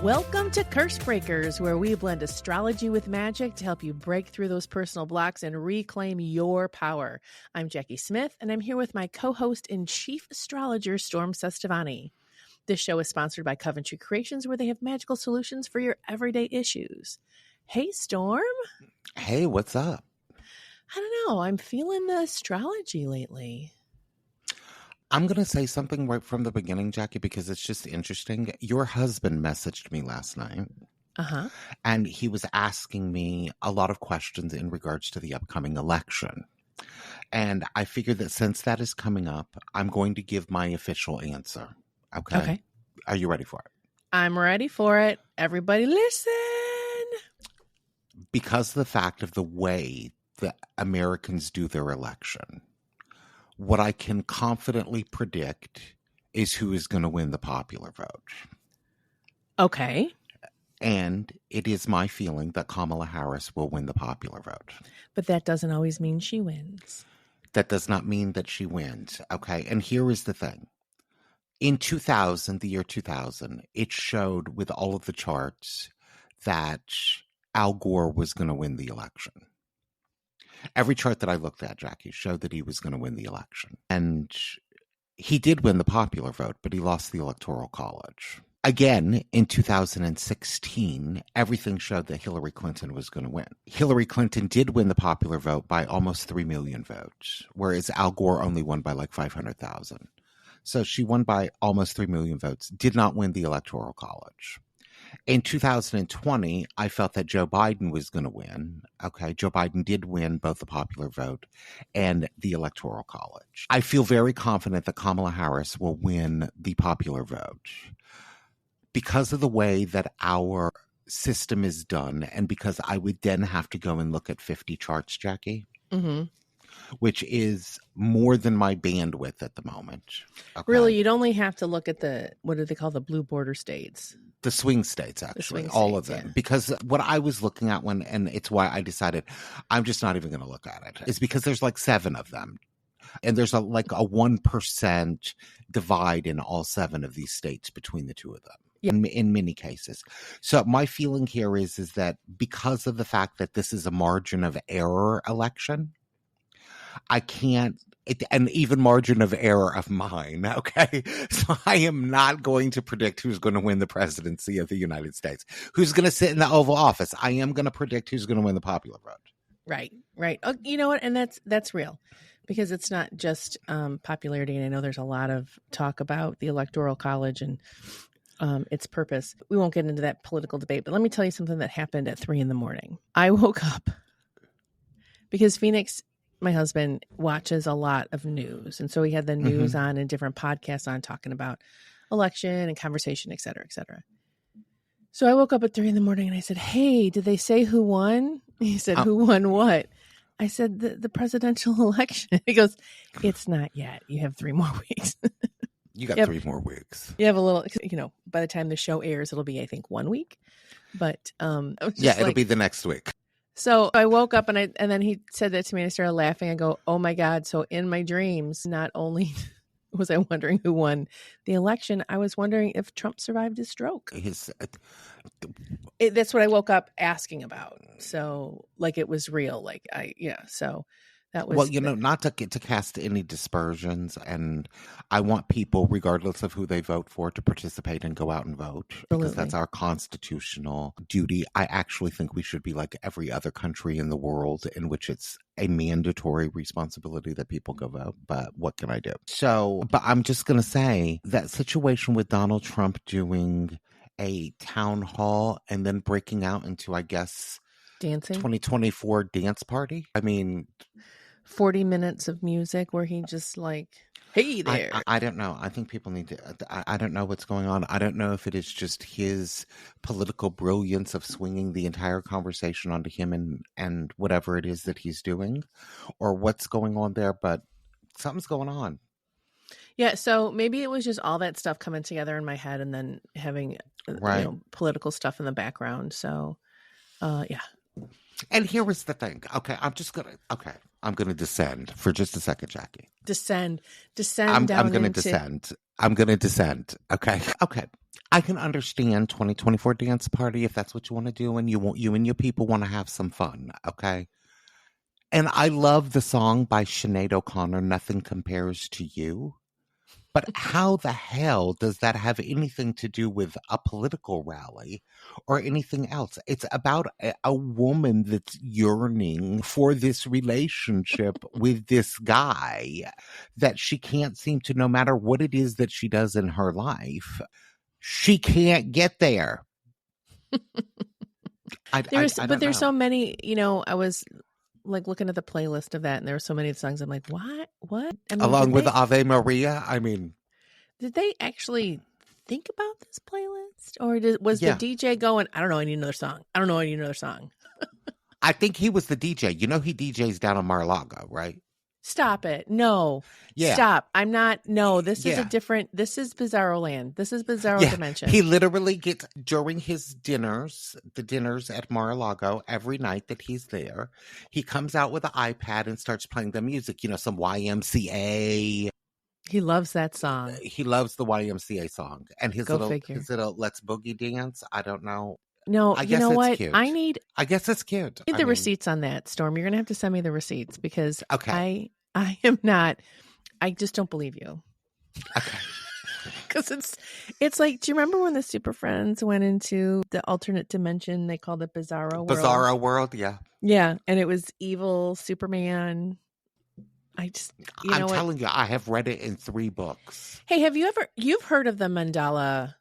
Welcome to Curse Breakers, where we blend astrology with magic to help you break through those personal blocks and reclaim your power. I'm Jacki Smith, and I'm here with my co-host and chief astrologer, Storm Cestavani. This show is sponsored by Coventry Creations, where they have magical solutions for your everyday issues. Hey, Storm. Hey, what's up? I don't know. I'm feeling the astrology lately. I'm going to say something right from the beginning, Jacki, because it's just interesting. Your husband messaged me last night, and he was asking me a lot of questions in regards to the upcoming election. And I figured that since that is coming up, I'm going to give my official answer. Okay. Are you ready for it? I'm ready for it. Everybody listen. Because of the fact of the way that Americans do their election, what I can confidently predict is who is going to win the popular vote. Okay. And it is my feeling that Kamala Harris will win the popular vote. But that doesn't always mean she wins. That does not mean that she wins. Okay. And here is the thing. In 2000, the year 2000, it showed with all of the charts that Al Gore was going to win the election. Every chart that I looked at, Jacki, showed that he was going to win the election. And he did win the popular vote, but he lost the Electoral College. Again, in 2016, everything showed that Hillary Clinton was going to win. Hillary Clinton did win the popular vote by almost 3 million votes, whereas Al Gore only won by like 500,000. So she won by almost 3 million votes, did not win the Electoral College. In 2020, I felt that Joe Biden was going to win. Okay, Joe Biden did win both the popular vote and the Electoral College. I feel very confident that Kamala Harris will win the popular vote because of the way that our system is done, and because I would then have to go and look at 50 charts, Jacki, which is more than my bandwidth at the moment. Okay? Really, you'd only have to look at the, what do they call, the blue border states? The swing states, actually, all of them. Yeah. Because what I was looking at and it's why I decided I'm just not even going to look at it, is because there's like 7 of them. And there's like a 1% divide in all 7 of these states between the two of them. In many cases. So my feeling here is that because of the fact that this is a margin of error election, I can't, an even margin of error of mine, okay? So I am not going to predict who's going to win the presidency of the United States, who's going to sit in the Oval Office. I am going to predict who's going to win the popular vote. Right. Oh, you know what? And that's real, because it's not just popularity. And I know there's a lot of talk about the Electoral College and its purpose. We won't get into that political debate, but let me tell you something that happened at 3 a.m. I woke up because Phoenix, my husband, watches a lot of news. And so he had the news on and different podcasts on talking about election and conversation, et cetera, et cetera. So I woke up at 3 a.m. and I said, hey, did they say who won? He said, who won what? I said, the presidential election. He goes, it's not yet. You have 3 more weeks. You got 3 more weeks. You have a little, by the time the show airs, it'll be, I think, 1 week. But it'll be the next week. So I woke up and then he said that to me and I started laughing. I go, oh my God. So in my dreams, not only was I wondering who won the election, I was wondering if Trump survived his stroke. That's what I woke up asking about. So like it was real. So that was. Well, not to cast any dispersions, and I want people, regardless of who they vote for, to participate and go out and vote. Absolutely. Because that's our constitutional duty. I actually think we should be like every other country in the world in which it's a mandatory responsibility that people go vote. But what can I do? But I'm just going to say that situation with Donald Trump doing a town hall and then breaking out into, I guess, dancing 2024 dance party. I mean, 40 minutes of music where he just like, hey there. I don't know. I think people need to, I don't know what's going on. I don't know if it is just his political brilliance of swinging the entire conversation onto him and whatever it is that he's doing, or what's going on there, but something's going on. Yeah, so maybe it was just all that stuff coming together in my head and then having political stuff in the background. So, yeah. And here was the thing. I'm going to descend for just a second, Jacki. Descend I'm down going to into... descend. I'm going to descend. Okay. Okay. I can understand 2024 dance party if that's what you want to do and you and your people want to have some fun. Okay. And I love the song by Sinead O'Connor, Nothing Compares to You. But how the hell does that have anything to do with a political rally or anything else? It's about a woman that's yearning for this relationship with this guy that she can't seem to, no matter what it is that she does in her life, she can't get there. There's so many, I was like looking at the playlist of that and there were so many songs. I'm like, what? I mean, along with Ave Maria, I mean, did they actually think about this playlist, or was the DJ going, I don't know, I need another song. I think he was the DJ. You know, he DJs down in Mar-a-Lago, right? Stop it. No. Yeah. Stop. I'm not. No, this is this is Bizarro Land. This is Bizarro Dimension. He literally gets, during his the dinners at Mar-a-Lago, every night that he's there, he comes out with an iPad and starts playing the music, some YMCA. He loves that song. He loves the YMCA song. And his little Let's Boogie dance. I don't know. No, I guess what? Cute. I guess it's cute. I need the receipts on that, Storm. You're going to have to send me the receipts because I am not, I just don't believe you. Okay. Because it's like, do you remember when the Super Friends went into the alternate dimension? They called it Bizarro World. Bizarro World, yeah. Yeah, and it was evil Superman. I'm telling you, I have read it in 3 books. Hey, you've heard of the Mandela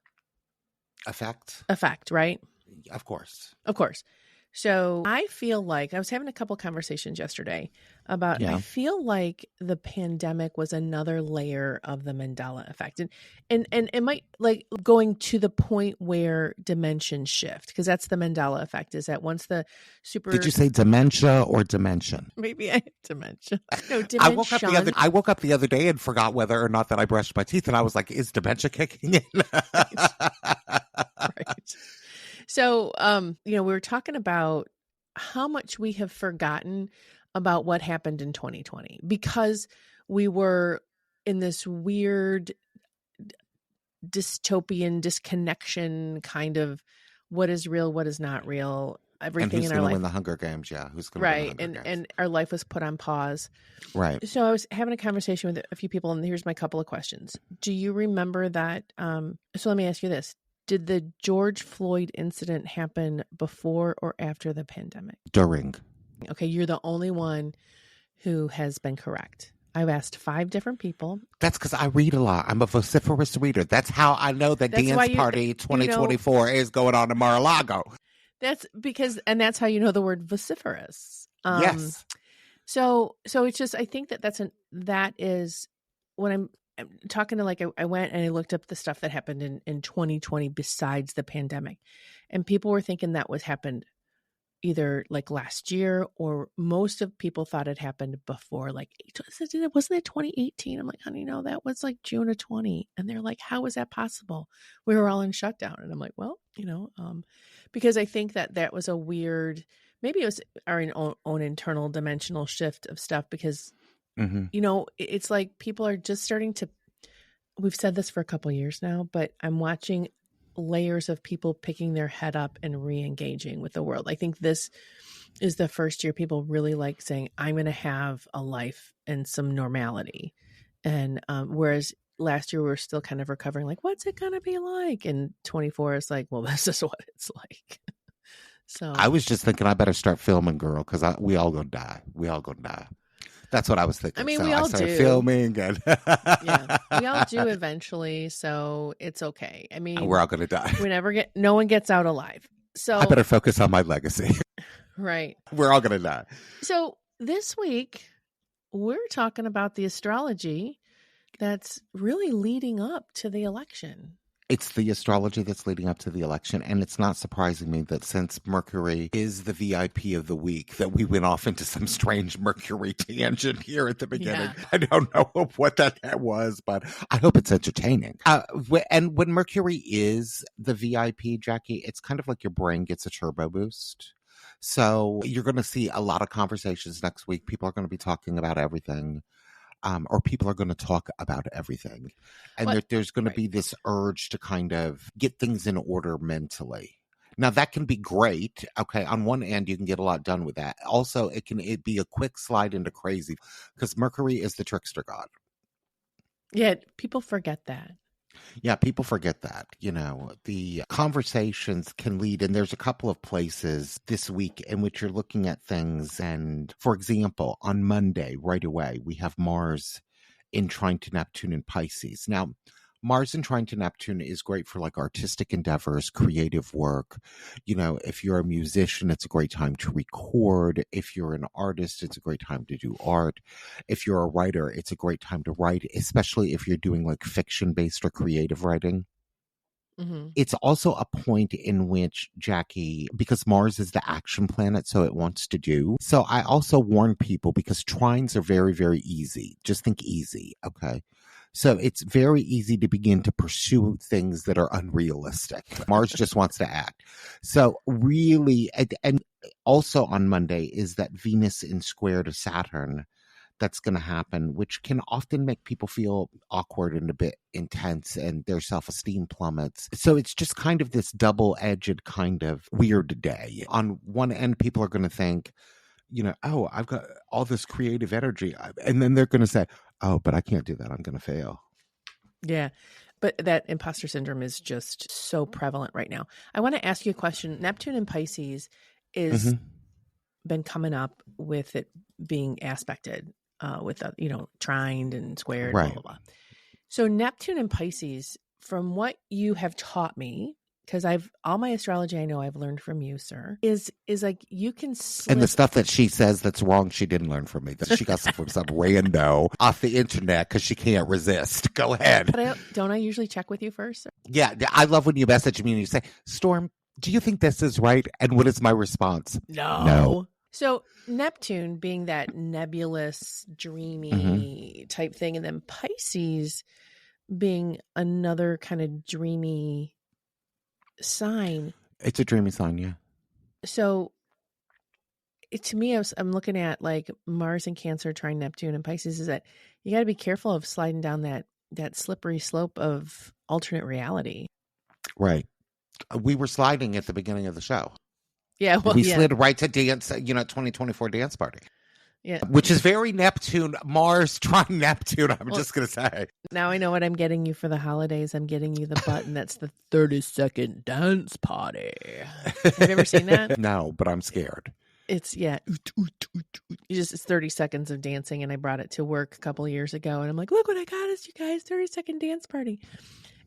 effect, right? Of course. So I feel like I was having a couple conversations yesterday about, I feel like the pandemic was another layer of the Mandela effect. And it might like going to the point where dimensions shift, because that's the Mandela effect, is that once the super... Did you say dementia or dimension? Maybe I have dementia. No, dimension. I woke up the other day and forgot whether or not that I brushed my teeth, and I was like, is dementia kicking in? Right. So, we were talking about how much we have forgotten about what happened in 2020 because we were in this weird dystopian disconnection kind of what is real, what is not real, everything in our life. And who's going to win the Hunger Games? Yeah, who's going to win the Hunger Games? And our life was put on pause. Right. So I was having a conversation with a few people, and here's my couple of questions. Do you remember that? So let me ask you this. Did the George Floyd incident happen before or after the pandemic? During. Okay, you're the only one who has been correct. I've asked 5 different people. That's because I read a lot. I'm a vociferous reader. That's how I know that Dance Party 2024 is going on in Mar-a-Lago. That's that's how you know the word vociferous. Yes. So it's just, I think that is when I'm talking to, I went and I looked up the stuff that happened in 2020 besides the pandemic, and people were thinking that happened either like last year, or most of people thought it happened before, like, wasn't it 2018? I'm like, honey, no, that was like June of 20. And they're like, how is that possible? We were all in shutdown. And I'm like, well, because I think that was a weird, maybe it was our own internal dimensional shift of stuff, because it's like people are just starting to, we've said this for a couple of years now, but I'm watching layers of people picking their head up and re-engaging with the world. I think this is the first year people really like saying, I'm going to have a life and some normality. And whereas last year we were still kind of recovering, like, what's it going to be like? And 24 is like, well, this is what it's like. So I was just thinking I better start filming, girl, because we all gonna die. That's what I was thinking. I mean, we all do. Filming and yeah, we all do eventually, so it's okay. I mean, we're all going to die. No one gets out alive. So I better focus on my legacy. Right. We're all going to die. So this week, we're talking about the astrology that's really leading up to the election. It's the astrology that's leading up to the election, and it's not surprising me that since Mercury is the VIP of the week, that we went off into some strange Mercury tangent here at the beginning. Yeah. I don't know what that was, but I hope it's entertaining. And when Mercury is the VIP, Jackie, it's kind of like your brain gets a turbo boost. So you're going to see a lot of conversations next week. People are going to be talking about everything. or people are going to talk about everything. And there's going to be this urge to kind of get things in order mentally. Now, that can be great. Okay. On one end, you can get a lot done with that. Also, it can be a quick slide into crazy because Mercury is the trickster god. Yeah, people forget that. Yeah, people forget that. The conversations can lead, and there's a couple of places this week in which you're looking at things. And for example, on Monday, right away, we have Mars in trine to Neptune in Pisces. Now, Mars in trine to Neptune is great for like artistic endeavors, creative work. If you're a musician, it's a great time to record. If you're an artist, it's a great time to do art. If you're a writer, it's a great time to write, especially if you're doing like fiction-based or creative writing. Mm-hmm. It's also a point in which, Jacki, because Mars is the action planet, so it wants to do. So I also warn people because trines are very, very easy. Just think easy, okay? So it's very easy to begin to pursue things that are unrealistic. Mars just wants to act. So really, and also on Monday is that Venus in square to Saturn that's going to happen, which can often make people feel awkward and a bit intense and their self-esteem plummets. So it's just kind of this double-edged kind of weird day. On one end, people are going to think, oh, I've got all this creative energy. And then they're going to say, oh, but I can't do that. I'm going to fail. Yeah. But that imposter syndrome is just so prevalent right now. I want to ask you a question. Neptune in Pisces is been coming up with it being aspected with, trined and squared, right. blah, blah, blah. So Neptune in Pisces, from what you have taught me, because all my astrology I know I've learned from you, sir, is like you can slip. And the stuff that she says that's wrong, she didn't learn from me. That she got from some rando off the internet because she can't resist. Go ahead. But don't I usually check with you first? Sir? Yeah, I love when you message me and you say, Storm, do you think this is right? And what is my response? No. So Neptune being that nebulous, dreamy type thing, and then Pisces being another kind of dreamy sign. It's a dreamy sign, yeah. So to me, I'm looking at like Mars and Cancer trine Neptune and Pisces, is that you got to be careful of sliding down that slippery slope of alternate reality. Right. We were sliding at the beginning of the show. Yeah, well, we slid right to dance, 2024 dance party. Yeah, which is very Neptune, Mars trine Neptune. I'm just gonna say. Now I know what I'm getting you for the holidays. I'm getting you the button. That's the 30-second dance party. Have you ever seen that? No, but I'm scared. It's it's 30 seconds of dancing, and I brought it to work a couple of years ago, and I'm like, look what I got us, you guys, 30-second dance party.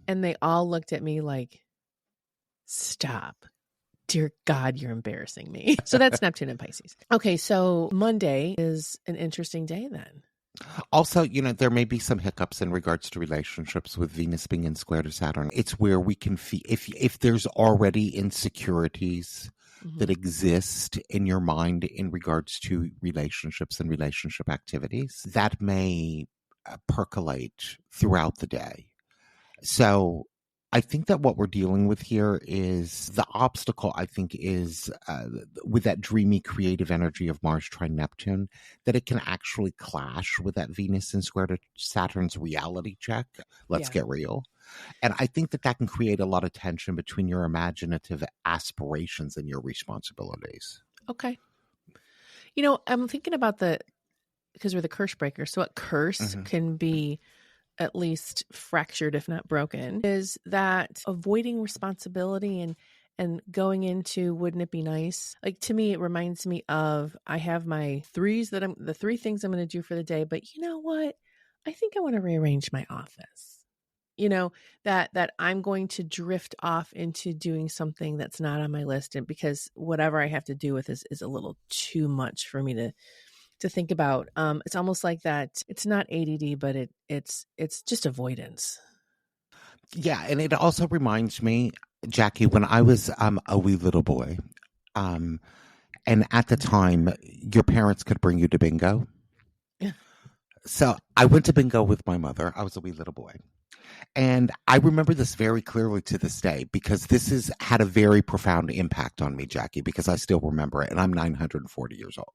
And they all looked at me like, stop. Dear God, you're embarrassing me. So that's Neptune and Pisces. Okay, so Monday is an interesting day then. Also, there may be some hiccups in regards to relationships with Venus being in square to Saturn. It's where we can feel, if there's already insecurities that exist in your mind in regards to relationships and relationship activities, that may percolate throughout the day. So I think that what we're dealing with here is the obstacle, I think, is with that dreamy creative energy of Mars trine Neptune, that it can actually clash with that Venus in square to Saturn's reality check. Let's get real. And I think that can create a lot of tension between your imaginative aspirations and your responsibilities. Okay. I'm thinking about because we're the curse breaker. So a curse can be at least fractured, if not broken, is that avoiding responsibility and going into, wouldn't it be nice? Like, to me, it reminds me of, I have my the 3 things I'm going to do for the day, but you know what? I think I want to rearrange my office. That I'm going to drift off into doing something that's not on my list, and because whatever I have to do with is a little too much for me to think about. It's almost like that. It's not ADD, but it's just avoidance. Yeah. And it also reminds me, Jacki, when I was a wee little boy, and at the time your parents could bring you to bingo. Yeah. So I went to bingo with my mother. I was a wee little boy. And I remember this very clearly to this day, because this has had a very profound impact on me, Jacki, because I still remember it. And I'm 940 years old.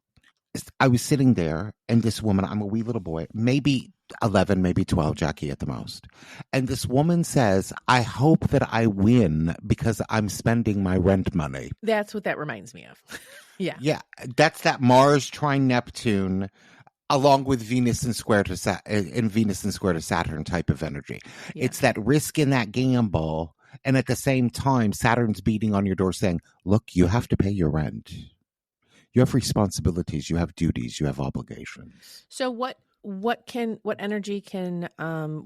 I was sitting there, and this woman, I'm a wee little boy, maybe 11, maybe 12, Jackie at the most. And this woman says, I hope that I win because I'm spending my rent money. That's what that reminds me of. Yeah. Yeah, that's that Mars trine Neptune along with Venus and square to Saturn type of energy. Yeah. It's that risk in that gamble. And at the same time, Saturn's beating on your door saying, look, you have to pay your rent. You have responsibilities, you have duties, you have obligations. So what energy can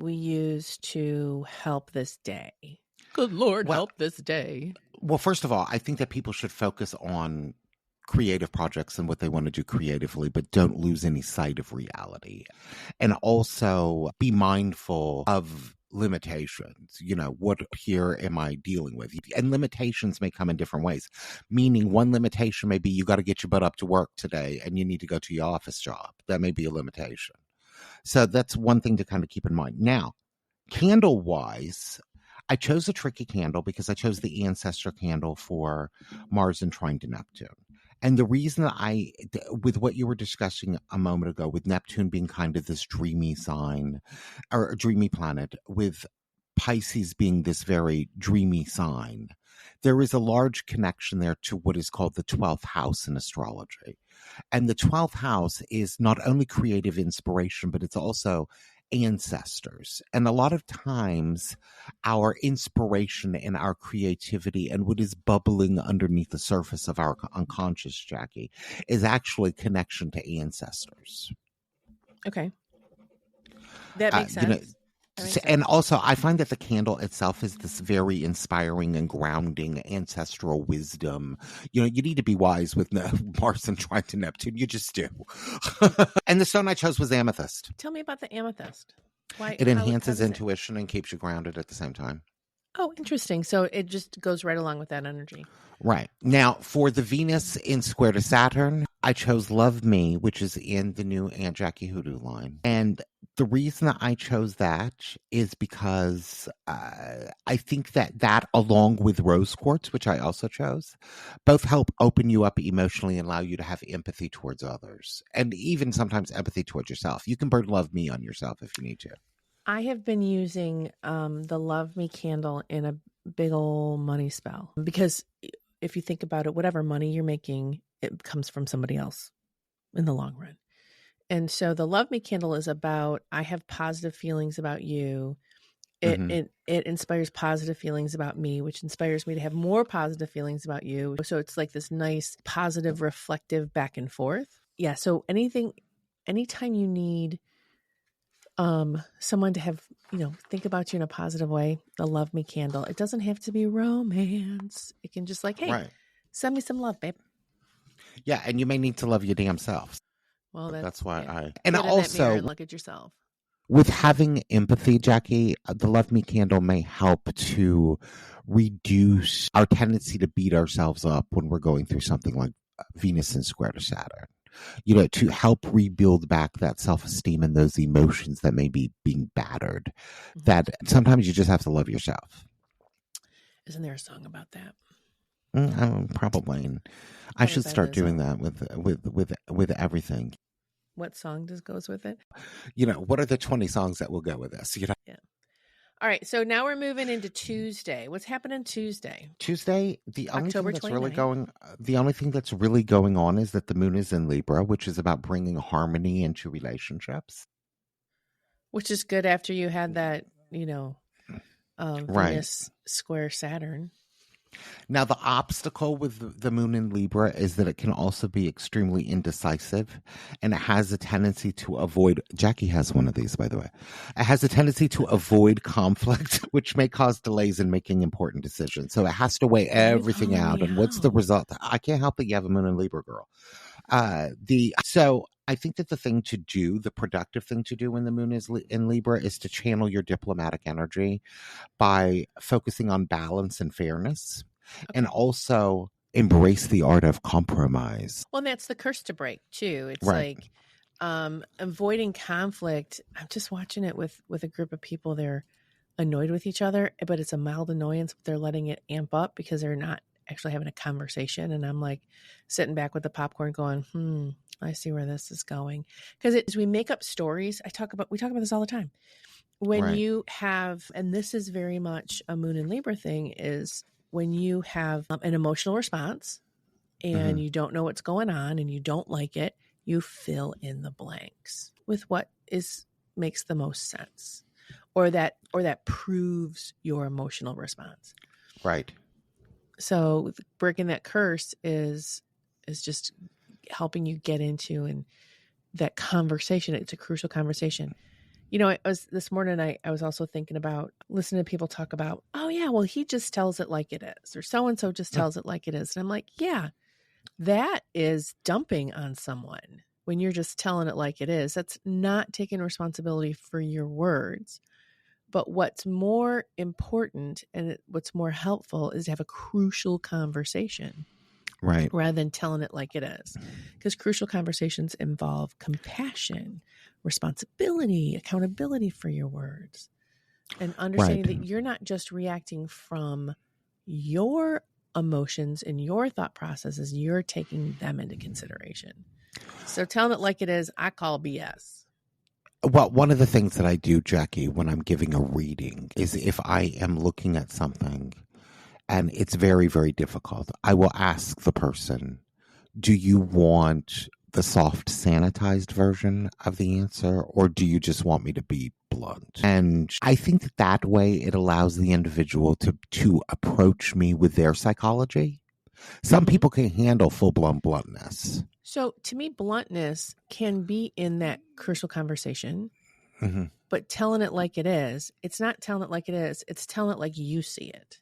we use to help this day? Good Lord, help this day. Well, first of all, I think that people should focus on creative projects and what they want to do creatively, but don't lose any sight of reality. And also be mindful of limitations. What here am I dealing with? And limitations may come in different ways, meaning one limitation may be you got to get your butt up to work today and you need to go to your office job. That may be a limitation. So that's one thing to kind of keep in mind. Now, candle wise, I chose a tricky candle because I chose the ancestor candle for Mars and trine to Neptune. And the reason that with what you were discussing a moment ago, with Neptune being kind of this dreamy sign or a dreamy planet, with Pisces being this very dreamy sign, there is a large connection there to what is called the 12th house in astrology. And the 12th house is not only creative inspiration, but it's also ancestors. And a lot of times our inspiration and our creativity and what is bubbling underneath the surface of our unconscious, Jackie, is actually connection to ancestors. Okay. That makes sense. And also, I find that the candle itself is this very inspiring and grounding ancestral wisdom. You need to be wise with Mars and trine to Neptune. You just do. And the stone I chose was amethyst. Tell me about the amethyst. Why? It enhances intuition and keeps you grounded at the same time. Oh, interesting. So it just goes right along with that energy. Right. Now, for the Venus in square to Saturn, I chose Love Me, which is in the new Aunt Jackie Hoodoo line. And the reason that I chose that is because I think that along with rose quartz, which I also chose, both help open you up emotionally and allow you to have empathy towards others. And even sometimes empathy towards yourself. You can burn Love Me on yourself if you need to. I have been using the Love Me candle in a big old money spell because if you think about it, whatever money you're making, it comes from somebody else in the long run. And so the Love Me candle is about, I have positive feelings about you. It inspires positive feelings about me, which inspires me to have more positive feelings about you. So it's like this nice, positive, reflective back and forth. Yeah. So anytime you need someone to have, think about you in a positive way, the Love Me candle. It doesn't have to be romance. It can just hey, send me some love, babe. Yeah, and you may need to love your damn self. Well, that's why I... And also, and look at yourself. With having empathy, Jackie, the Love Me candle may help to reduce our tendency to beat ourselves up when we're going through something like Venus in square to Saturn. To help rebuild back that self-esteem and those emotions that may be being battered. Mm-hmm. That sometimes you just have to love yourself. Isn't there a song about that? Probably. I should start doing that with everything. What song goes with it? What are the 20 songs that will go with this? Yeah. All right, so now we're moving into Tuesday. What's happening Tuesday? Tuesday, the only thing that's really going on is that the moon is in Libra, which is about bringing harmony into relationships. Which is good after you had that, Venus square Saturn. Now, the obstacle with the moon in Libra is that it can also be extremely indecisive, and it has a tendency to avoid... Jackie has one of these, by the way. It has a tendency to avoid conflict, which may cause delays in making important decisions. So it has to weigh everything out. And what's the result? I can't help that you have a moon in Libra, girl. So I think that the productive thing to do when the moon is in Libra is to channel your diplomatic energy by focusing on balance and fairness, and also embrace the art of compromise. Well, that's the curse to break too. It's avoiding conflict. I'm just watching it with a group of people. They're annoyed with each other, but it's a mild annoyance, but they're letting it amp up because they're not actually having a conversation, and I'm like sitting back with the popcorn going, I see where this is going. Because as we make up stories, we talk about this all the time. When Right. you have, and this is very much a Moon and Libra thing, is when you have an emotional response and you don't know what's going on and you don't like it, you fill in the blanks with what makes the most sense, or that proves your emotional response. Right. So breaking that curse is just helping you get into and that conversation. It's a crucial conversation. This morning I was also thinking about listening to people talk about, oh yeah, well, he just tells it like it is, or so-and-so just tells it like it is. And I'm like, yeah, that is dumping on someone when you're just telling it like it is. That's not taking responsibility for your words. But what's more important and what's more helpful is to have a crucial conversation. Right. Rather than telling it like it is. Because crucial conversations involve compassion, responsibility, accountability for your words, and understanding that you're not just reacting from your emotions and your thought processes, you're taking them into consideration. So telling it like it is, I call BS. Well, one of the things that I do, Jackie, when I'm giving a reading is if I am looking at something and it's very, very difficult, I will ask the person, do you want the soft, sanitized version of the answer, or do you just want me to be blunt? And I think that way it allows the individual to approach me with their psychology. Some people can handle full-blown bluntness. So to me, bluntness can be in that crucial conversation, but telling it like it is, it's not telling it like it is. It's telling it like you see it.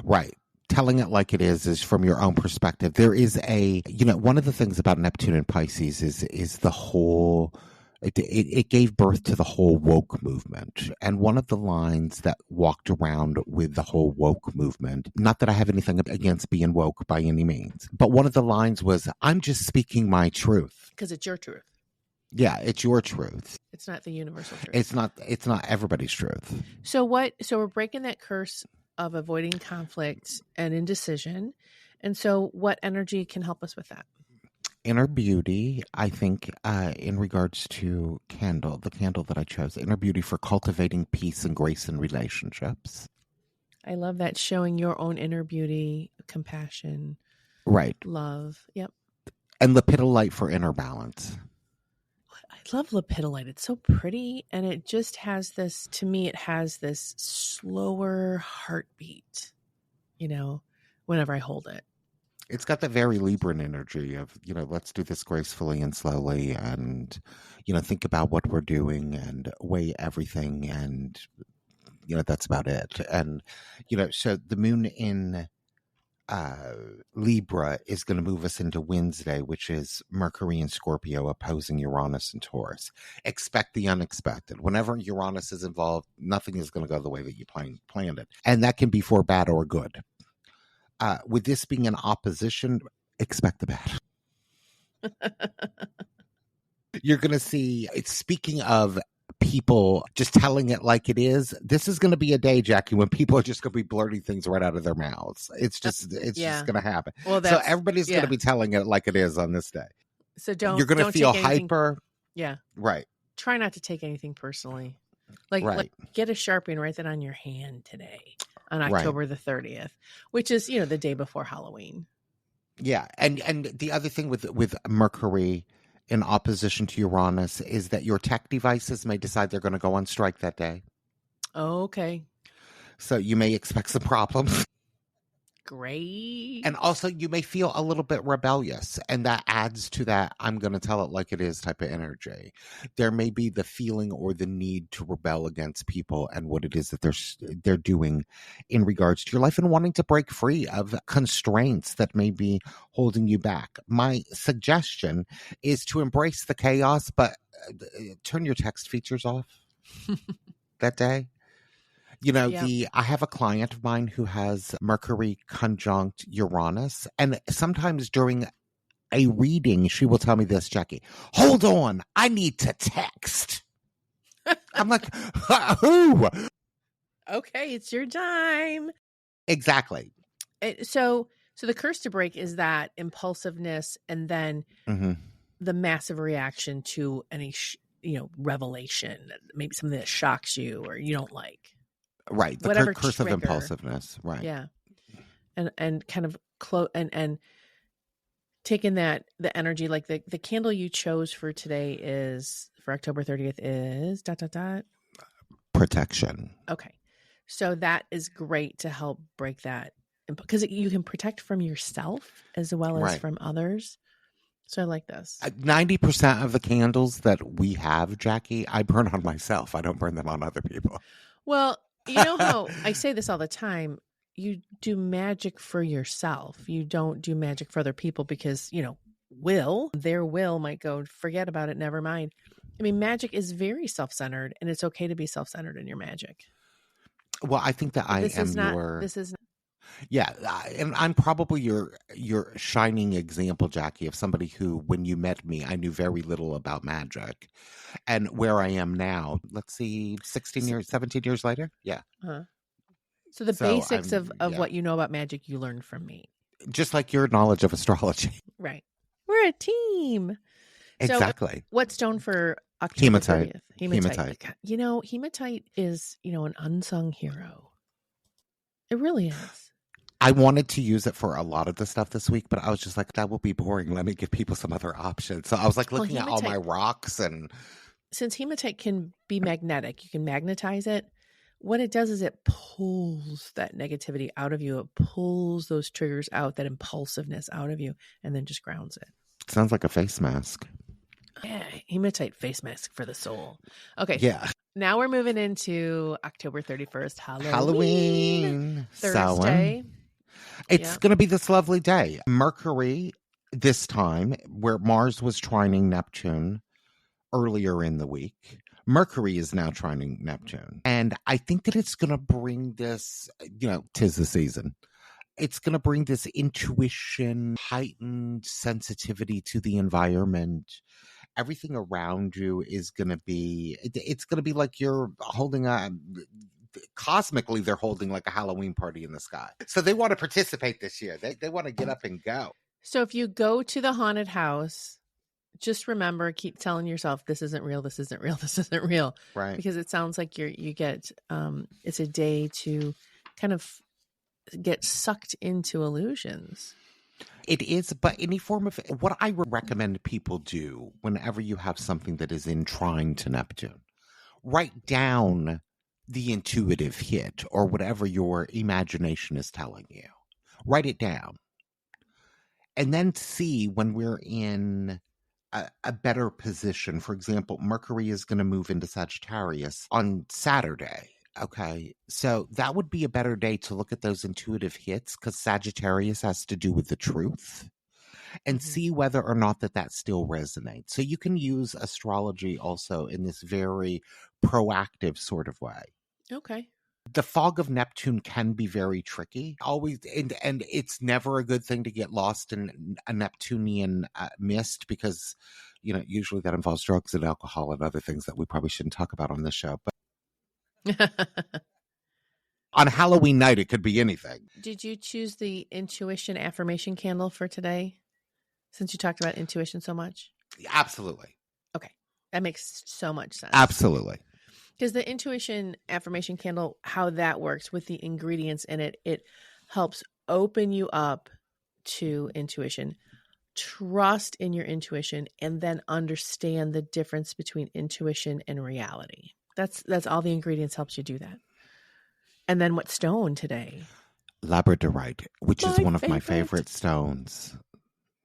Right. Telling it like it is from your own perspective. There is one of the things about Neptune and Pisces is the whole, it gave birth to the whole woke movement. And one of the lines that walked around with the whole woke movement, not that I have anything against being woke by any means, but one of the lines was, I'm just speaking my truth. Because it's your truth. Yeah, it's your truth. It's not the universal truth. It's not everybody's truth. So we're breaking that curse of avoiding conflict and indecision. And so what energy can help us with that? Inner beauty, I think, in regards to the candle that I chose, inner beauty for cultivating peace and grace in relationships. I love that, showing your own inner beauty, compassion, right, love. Yep. And lepidolite for inner balance. I love lepidolite. It's so pretty, and it just has this, to me, it has this slower heartbeat, whenever I hold it. It's got that very Libran energy of, let's do this gracefully and slowly and, think about what we're doing and weigh everything. And, that's about it. And, so the moon in Libra is going to move us into Wednesday, which is Mercury and Scorpio opposing Uranus and Taurus. Expect the unexpected. Whenever Uranus is involved, nothing is going to go the way that you planned it. And that can be for bad or good. With this being an opposition, expect the bad. You're going to see, speaking of people just telling it like it is, this is going to be a day, Jackie, when people are just going to be blurting things right out of their mouths. It's just going to happen. Well, so everybody's going to be telling it like it is on this day. So you're going to feel hyper. Yeah. Right. Try not to take anything personally. Like get a Sharpie and write that on your hand today on October the 30th, which is, the day before Halloween. Yeah. And the other thing with Mercury in opposition to Uranus is that your tech devices may decide they're going to go on strike that day. Oh, okay. So you may expect some problems. Great. And also you may feel a little bit rebellious, and that adds to that I'm going to tell it like it is type of energy. There may be the feeling or the need to rebel against people and what it is that they're doing in regards to your life and wanting to break free of constraints that may be holding you back. My suggestion is to embrace the chaos, but turn your text features off that day. I have a client of mine who has Mercury conjunct Uranus, and sometimes during a reading, she will tell me this, Jackie, hold on, I need to text. I'm like, who? Okay, it's your time. Exactly. So So the curse to break is that impulsiveness and then Mm-hmm. the massive reaction to any, revelation, maybe something that shocks you or you don't like. Right. The Whatever curse of trigger. impulsiveness. Right. Yeah. And kind of and taking the energy, like the candle you chose for today is for October 30th is ... Protection. Okay. So that is great to help break that, because you can protect from yourself as well as Right. from others. So I like this. 90% of the candles that we have, Jackie, I burn on myself. I don't burn them on other people. Well, you know how I say this all the time, you do magic for yourself. You don't do magic for other people because, their will might go, forget about it, never mind. I mean, magic is very self-centered, and it's okay to be self-centered in your magic. Well, I think that This is not. Yeah, and I'm probably your shining example, Jackie, of somebody who, when you met me, I knew very little about magic, and where I am now. Let's see, 17 years later. Yeah. So the basics of yeah. what you know about magic, you learned from me. Just like your knowledge of astrology. Right. We're a team. Exactly. So what stone for October Hematite. 30th? Hematite. Hematite is, an unsung hero. It really is. I wanted to use it for a lot of the stuff this week, but I was just like, that will be boring. Let me give people some other options. So I was like looking at all my rocks, and since hematite can be magnetic, you can magnetize it. What it does is it pulls that negativity out of you. It pulls those triggers out, that impulsiveness out of you, and then just grounds it. Sounds like a face mask. Yeah, hematite face mask for the soul. Okay. Yeah. Now we're moving into October 31st, Halloween. Thursday. It's going to be this lovely day. Mercury, this time, where Mars was trining Neptune earlier in the week, Mercury is now trining Neptune. And I think that it's going to bring this, 'tis the season. It's going to bring this intuition, heightened sensitivity to the environment. Everything around you is going to be, it's going to be like you're holding cosmically, they're holding like a Halloween party in the sky. So they want to participate this year. They want to get up and go. So if you go to the haunted house, just remember, keep telling yourself, this isn't real, this isn't real, this isn't real. Right. Because it sounds like you get, it's a day to kind of get sucked into illusions. It is, but any form of what I would recommend people do whenever you have something that is in trine to Neptune, write down the intuitive hit or whatever your imagination is telling you. Write it down. And then see when we're in a better position. For example, Mercury is going to move into Sagittarius on Saturday. Okay, so that would be a better day to look at those intuitive hits, because Sagittarius has to do with the truth, and see whether or not that still resonates. So you can use astrology also in this very proactive sort of way. Okay. The fog of Neptune can be very tricky. Always, and it's never a good thing to get lost in a Neptunian mist, because, usually that involves drugs and alcohol and other things that we probably shouldn't talk about on this show. But on Halloween night, it could be anything. Did you choose the intuition affirmation candle for today, since you talked about intuition so much? Absolutely. Okay. That makes so much sense. Absolutely. Because the intuition affirmation candle, how that works with the ingredients in it, it helps open you up to intuition, trust in your intuition, and then understand the difference between intuition and reality. That's all the ingredients helps you do that. And then what stone today? Labradorite, which is one of my favorite stones.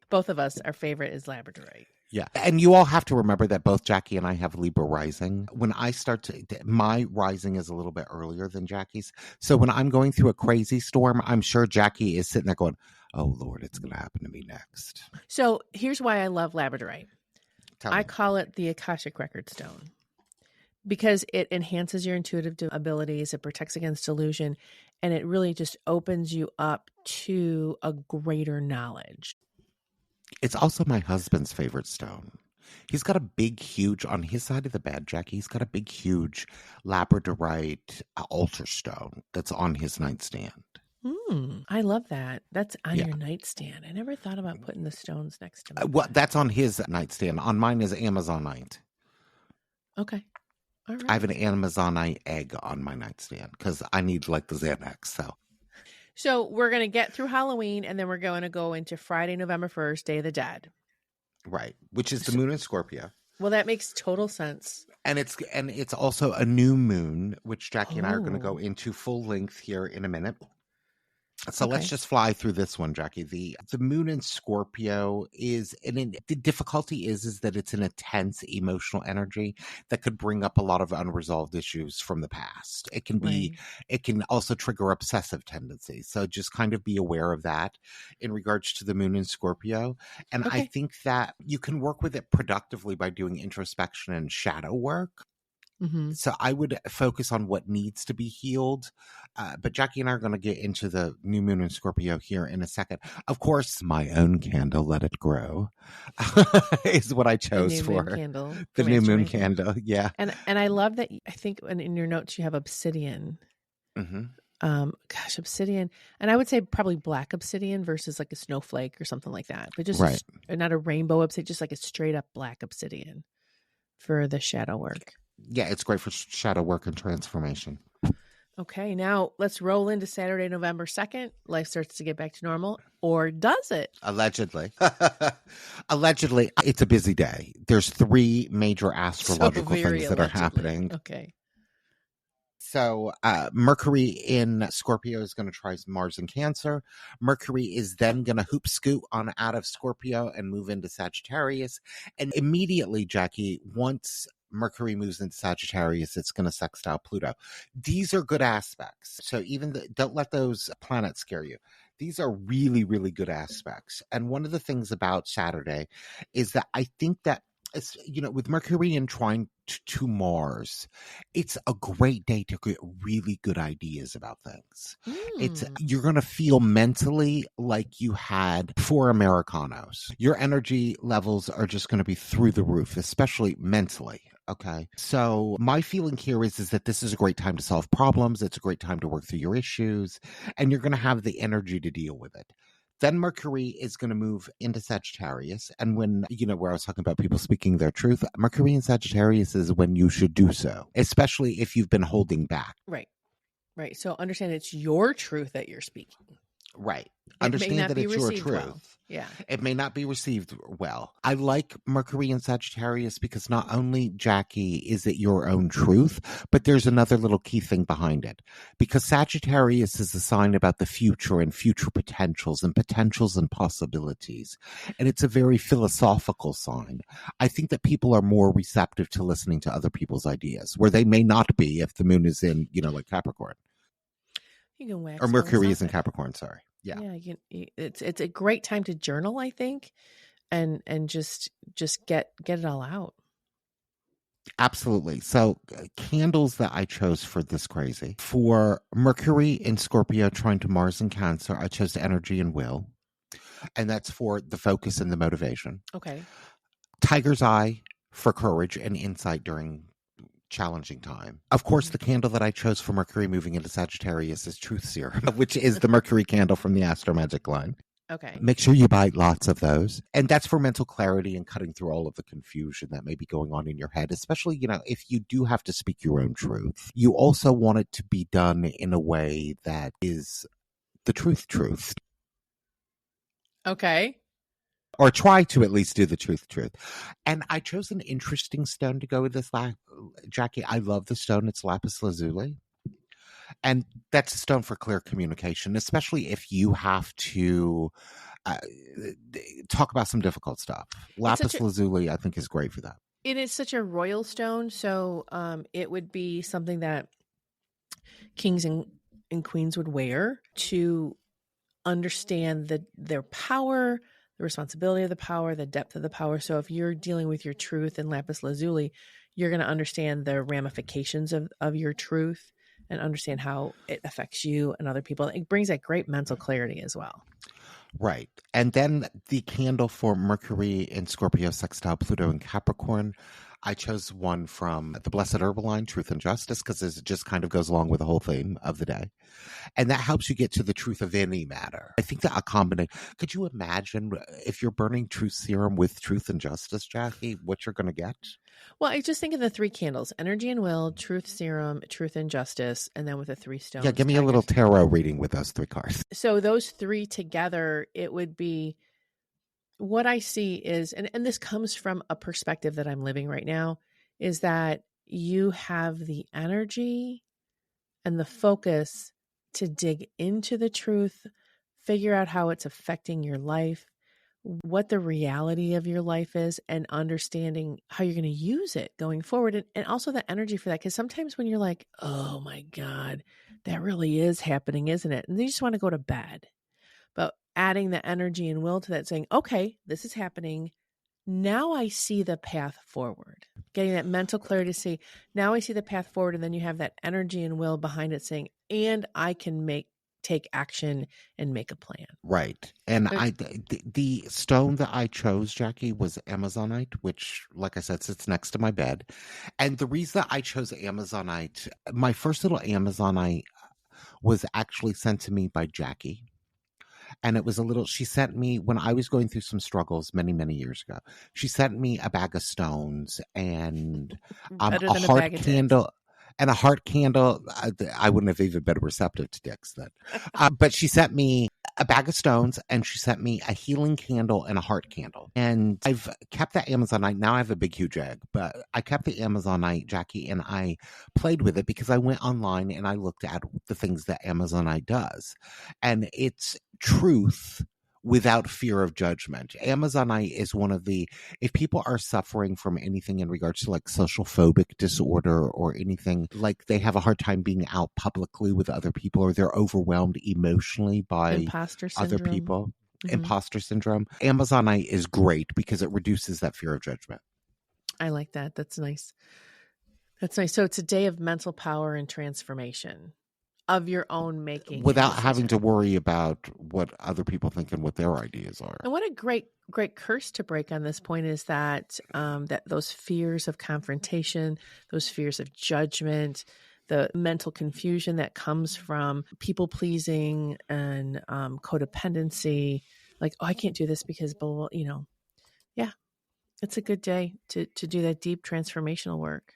Both of us, our favorite is labradorite. Yeah. And you all have to remember that both Jackie and I have Libra rising. When I my rising is a little bit earlier than Jackie's. So when I'm going through a crazy storm, I'm sure Jackie is sitting there going, oh, Lord, it's going to happen to me next. So here's why I love labradorite. I call it the Akashic Record Stone, because it enhances your intuitive abilities. It protects against delusion, and it really just opens you up to a greater knowledge. It's also my husband's favorite stone. He's got a big, huge, on his side of the bed, Jackie, he's got a big, huge labradorite altar stone that's on his nightstand. I love that. That's on Yeah. your nightstand. I never thought about putting the stones next to my Well, bed. that's on his nightstand. On mine is Amazonite. Okay. All I have right. an Amazonite egg on my nightstand because I need like the Xanax. So we're going to get through Halloween, and then we're going to go into Friday, November 1st, Day of the Dead. Right. Which is the So, moon in Scorpio. well, that makes total sense. And it's also a new moon, which Jackie and I are going to go Oh, into full length here in a minute. So let's okay. just fly through this one, Jackie. The moon in Scorpio is, the difficulty is that it's an intense emotional energy that could bring up a lot of unresolved issues from the past. It can be, Right. it can also trigger obsessive tendencies. So just kind of be aware of that in regards to the moon in Scorpio. And I Okay. think that you can work with it productively by doing introspection and shadow work. Mm-hmm. So I would focus on what needs to be healed. But Jackie and I are going to get into the new moon in Scorpio here in a second. Of course, my own candle, Let It Grow, is what I The chose new moon for candle the for new moon masturbation. candle. Yeah. And I love that. I think in your notes you have obsidian. Hmm. Gosh, obsidian, and I would say probably black obsidian versus like a snowflake or something like that. But just Right. not a rainbow obsidian, just like a straight up black obsidian for the shadow work. Yeah, it's great for shadow work and transformation. Okay, now let's roll into Saturday, November 2nd. Life starts to get back to normal, or does it? Allegedly. Allegedly, it's a busy day. There's 3 major astrological Very things that are allegedly. happening. Okay. So Mercury in Scorpio is going to try Mars in Cancer. Mercury is then going to hoop scoot on out of Scorpio and move into Sagittarius. And immediately, Jackie, once Mercury moves into Sagittarius, it's going to sextile Pluto. These are good aspects. So don't let those planets scare you. These are really, really good aspects. And one of the things about Saturday is that I think that with Mercury and trine to Mars, it's a great day to get really good ideas about things. You're going to feel mentally like you had 4 Americanos. Your energy levels are just going to be through the roof, especially mentally. Okay. So my feeling here is that this is a great time to solve problems. It's a great time to work through your issues, and you're going to have the energy to deal with it. Then Mercury is going to move into Sagittarius. And when, where I was talking about people speaking their truth, Mercury in Sagittarius is when you should do so, especially if you've been holding back. Right. Right. So understand it's your truth that you're speaking. Right. It Understand may not that be it's your received truth. well. Yeah. It may not be received well. I like Mercury in Sagittarius because not only, Jackie, is it your own truth, but there's another little key thing behind it. Because Sagittarius is a sign about the future and future potentials and possibilities. And it's a very philosophical sign. I think that people are more receptive to listening to other people's ideas, where they may not be if the moon is in, like Capricorn. You can wax Or Mercury is in philosophic. Capricorn, sorry. Yeah. It's a great time to journal, I think, and just get it all out. Absolutely. So candles that I chose for this crazy. For Mercury in Scorpio trying to Mars in Cancer, I chose energy and will. And that's for the focus and the motivation. Okay. Tiger's Eye for courage and insight during challenging time. Of course, the candle that I chose for Mercury moving into Sagittarius is Truth Serum, which is the Mercury candle from the Astro Magic line. Okay. Make sure you buy lots of those. And that's for mental clarity and cutting through all of the confusion that may be going on in your head, especially, if you do have to speak your own truth. You also want it to be done in a way that is the truth. Okay. Or try to at least do the truth. And I chose an interesting stone to go with this, Jackie. I love the stone. It's lapis lazuli. And that's a stone for clear communication, especially if you have to talk about some difficult stuff. Lapis lazuli, I think, is great for that. It is such a royal stone, so it would be something that kings and queens would wear to understand their power, the responsibility of the power, the depth of the power. So if you're dealing with your truth in lapis lazuli, you're going to understand the ramifications of your truth and understand how it affects you and other people. It brings that great mental clarity as well. Right. And then the candle for Mercury in Scorpio, sextile Pluto in Capricorn. I chose one from the Blessed Herbaline, Truth and Justice, because it just kind of goes along with the whole theme of the day. And that helps you get to the truth of any matter. I think that a combination, could you imagine if you're burning truth serum with truth and justice, Jackie, what you're going to get? Well, I just think of the 3 candles: energy and will, truth serum, truth and justice, and then with the 3 stones. Yeah, give me a little tarot reading with those 3 cards. So those 3 together, it would be, what I see is, and this comes from a perspective that I'm living right now, is that you have the energy and the focus to dig into the truth, figure out how it's affecting your life, what the reality of your life is, and understanding how you're going to use it going forward. And also the energy for that. Because sometimes when you're like, oh my God, that really is happening, isn't it? And you just want to go to bed. But adding the energy and will to that, saying, okay, this is happening. Now I see the path forward. Getting that mental clarity to see, now I see the path forward. And then you have that energy and will behind it saying, and I can take action and make a plan. Right. And the stone that I chose, Jackie, was Amazonite, which, like I said, sits next to my bed. And the reason that I chose Amazonite, my first little Amazonite was actually sent to me by Jacki. And it was she sent me, when I was going through some struggles many, many years ago, she sent me a bag of stones and a heart candle. And a heart candle, I wouldn't have even been receptive to dicks then. But she sent me a bag of stones and she sent me a healing candle and a heart candle. And I've kept that Amazonite. Now I have a big, huge egg, but I kept the Amazonite, Jackie, and I played with it because I went online and I looked at the things that Amazonite does. And it's truth without fear of judgment. Amazonite is one of if people are suffering from anything in regards to like social phobic disorder or anything, like they have a hard time being out publicly with other people, or they're overwhelmed emotionally by other people, imposter syndrome, Amazonite is great because it reduces that fear of judgment. I like that. That's nice. That's nice. So it's a day of mental power and transformation of your own making, without having to worry about what other people think and what their ideas are. And what a great curse to break on this point is that that those fears of confrontation, those fears of judgment, the mental confusion that comes from people pleasing and codependency, like, oh, I can't do this because, yeah, it's a good day to do that deep transformational work.